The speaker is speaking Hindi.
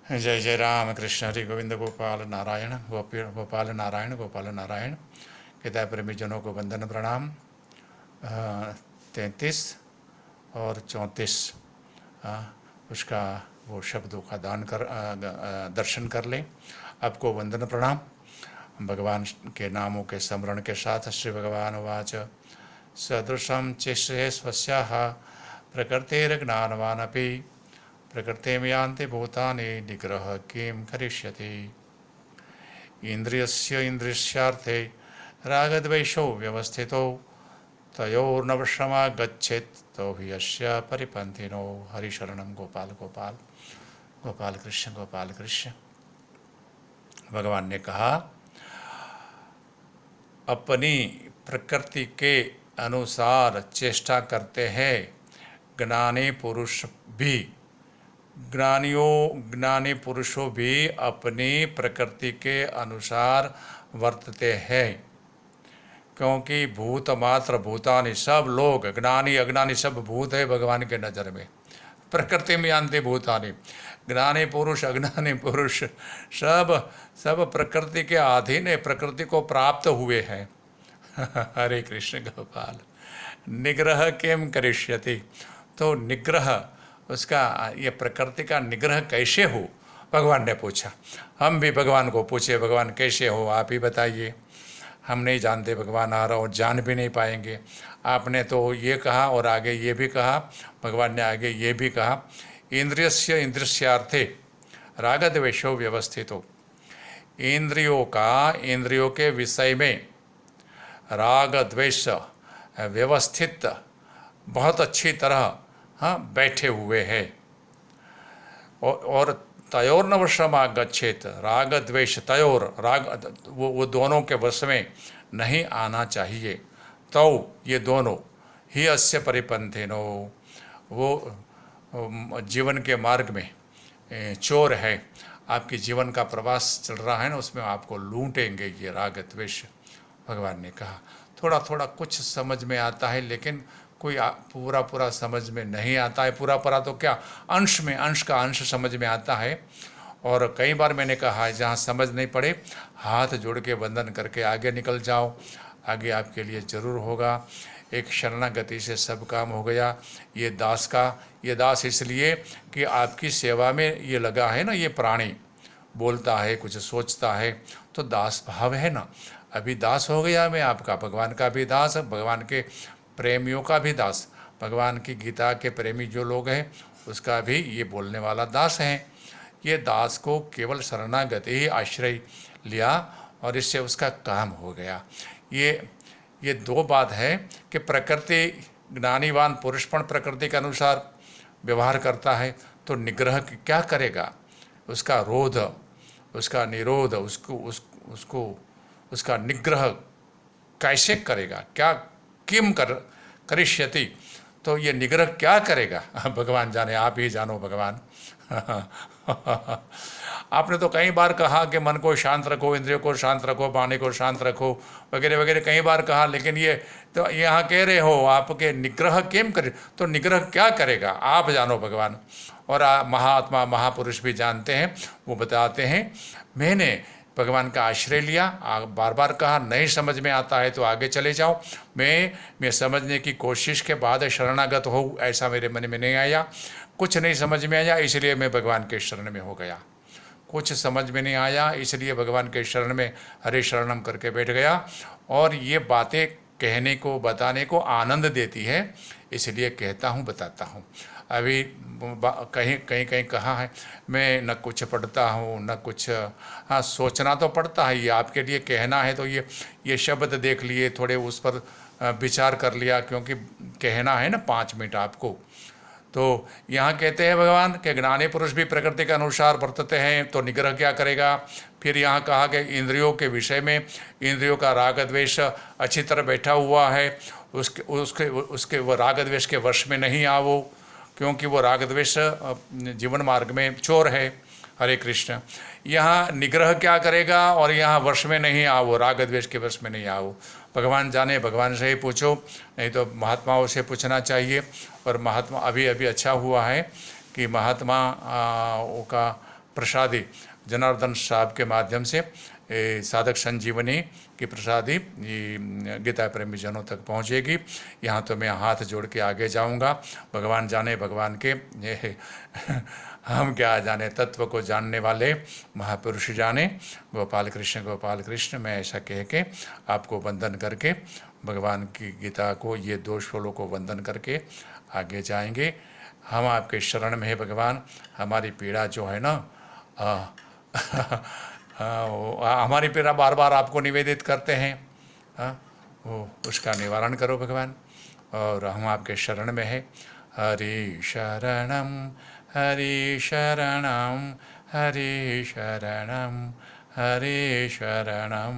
जय जय राम कृष्ण हरि गोविंद गोपाल नारायण गोपाल नारायण गोपाल नारायण। कहता है प्रेमी जनों को वंदन प्रणाम। 33 और 34 उसका वो शब्दों का दान कर दर्शन कर लें। आपको वंदन प्रणाम। भगवान के नामों के स्मरण के साथ श्री भगवान वाच सदृशं चेष्टे स्वस्याः प्रकृतेर्ज्ञानवानपि प्रकृतिं यान्ति भूतानि निग्रह किं करिष्यति। इन्द्रियस्य इन्द्रियार्थे रागद्वेषौ व्यवस्थितौ तयोर्नवशमागच्छेत् तो हि यस्य परिपन्थिनो। हरिशरणं गोपाल गोपाल गोपाल कृष्ण। भगवान ने कहा अपनी प्रकृति के अनुसार चेष्टा करते हैं ज्ञानी पुरुष भी। ज्ञानी पुरुषों भी अपनी प्रकृति के अनुसार वर्तते हैं, क्योंकि भूत मात्र भूतानि, सब लोग ज्ञानी अज्ञानी सब भूत है भगवान के नज़र में। प्रकृति में यान्ति भूतानि, ज्ञानी पुरुष अज्ञानी पुरुष सब प्रकृति के अधीन है, प्रकृति को प्राप्त हुए हैं। हरे कृष्ण गोपाल। निग्रह किम करिष्यति, तो निग्रह उसका ये प्रकृति का निग्रह कैसे हो, भगवान ने पूछा। हम भी भगवान को पूछे भगवान कैसे हो आप ही बताइए। हम नहीं जानते भगवान आ रहा और जान भी नहीं पाएंगे। आपने तो ये कहा और आगे ये भी कहा, भगवान ने आगे ये भी कहा इंद्रियस्य इंद्रियार्थे रागद्वेषो व्यवस्थितो। इंद्रियों के विषय में राग द्वेष व्यवस्थित बहुत अच्छी तरह बैठे हुए हैं। और तयोर्नवशमागच्छेत्, राग द्वेष तयोर, राग वो दोनों के वश में नहीं आना चाहिए। तो ये दोनों ही अस्य परिपन्थिनो, वो जीवन के मार्ग में चोर है। आपके जीवन का प्रवास चल रहा है ना, उसमें आपको लूटेंगे ये राग द्वेष। भगवान ने कहा थोड़ा थोड़ा कुछ समझ में आता है, लेकिन कोई पूरा समझ में नहीं आता है। पूरा तो क्या, अंश का अंश समझ में आता है। और कई बार मैंने कहा है जहाँ समझ नहीं पड़े हाथ जोड़ के वंदन करके आगे निकल जाओ, आगे आपके लिए ज़रूर होगा। एक शरणागति से सब काम हो गया। ये दास इसलिए कि आपकी सेवा में ये लगा है ना। ये प्राणी बोलता है कुछ सोचता है तो दास भाव है ना। अभी दास हो गया मैं आपका, भगवान का भी दास, भगवान के प्रेमियों का भी दास, भगवान की गीता के प्रेमी जो लोग हैं उसका भी ये बोलने वाला दास है। ये दास को केवल शरणागति ही आश्रय लिया और इससे उसका काम हो गया। ये दो बात है कि प्रकृति ज्ञानीवान पुरुष पण प्रकृति के अनुसार व्यवहार करता है तो निग्रह क्या करेगा, उसका रोध, उसका निरोध, उसका निग्रह कैसे करेगा, क्या किम करिष्यति, तो ये निग्रह क्या करेगा भगवान जाने, आप ही जानो भगवान। आपने तो कई बार कहा कि मन को शांत रखो, इंद्रियों को शांत रखो, वाणी को शांत रखो वगैरह वगैरह कई बार कहा, लेकिन ये तो यहाँ कह रहे हो आपके निग्रह किम करे, तो निग्रह क्या करेगा आप जानो भगवान। और महात्मा महापुरुष भी जानते हैं, वो बताते हैं मैंने भगवान का आश्रय लिया। बार बार कहा नहीं समझ में आता है तो आगे चले जाओ। मैं समझने की कोशिश के बाद शरणागत हो ऐसा मेरे मन में नहीं आया। कुछ नहीं समझ में आया इसलिए मैं भगवान के शरण में हो गया। कुछ समझ में नहीं आया इसलिए भगवान के शरण में हरे शरणम करके बैठ गया। और ये बातें कहने को बताने को आनंद देती है, इसलिए कहता हूँ बताता हूँ। अभी कहीं कहा है मैं न कुछ पढ़ता हूँ न कुछ, हाँ सोचना तो पड़ता है। ये आपके लिए कहना है तो ये शब्द देख लिए, थोड़े उस पर विचार कर लिया, क्योंकि कहना है ना 5 मिनट आपको। तो यहाँ कहते हैं भगवान कि ज्ञानी पुरुष भी प्रकृति के अनुसार वर्तते हैं तो निग्रह क्या करेगा। फिर यहाँ कहा कि इंद्रियों के विषय में, इंद्रियों का राग द्वेष अच्छी तरह बैठा हुआ है, उसके वो राग द्वेष के वश में नहीं आओ, क्योंकि वो राग द्वेष जीवन मार्ग में चोर है। हरे कृष्ण। यहाँ निग्रह क्या करेगा और यहाँ वश में नहीं आओ, राग द्वेष के वश में नहीं आओ। भगवान जाने, भगवान से ही पूछो, नहीं तो महात्माओं से पूछना चाहिए। और महात्मा अभी अच्छा हुआ है कि महात्मा का प्रसादी जनार्दन साहब के माध्यम से साधक संजीवनी की प्रसादी गीता प्रेमी जनों तक पहुँचेगी। यहाँ तो मैं हाथ जोड़ के आगे जाऊँगा। भगवान जाने भगवान के ये हम क्या जाने, तत्व को जानने वाले महापुरुष जाने। गोपाल कृष्ण मैं ऐसा कह के आपको वंदन करके भगवान की गीता को, ये दोष फलों को वंदन करके आगे जाएंगे। हम आपके शरण में है भगवान। हमारी पीड़ा जो है ना, हमारी पीड़ा बार बार आपको निवेदित करते हैं, वो उसका निवारण करो भगवान। और हम आपके शरण में है। हरि शरणम हरि शरणम हरि शरणम हरि शरणम।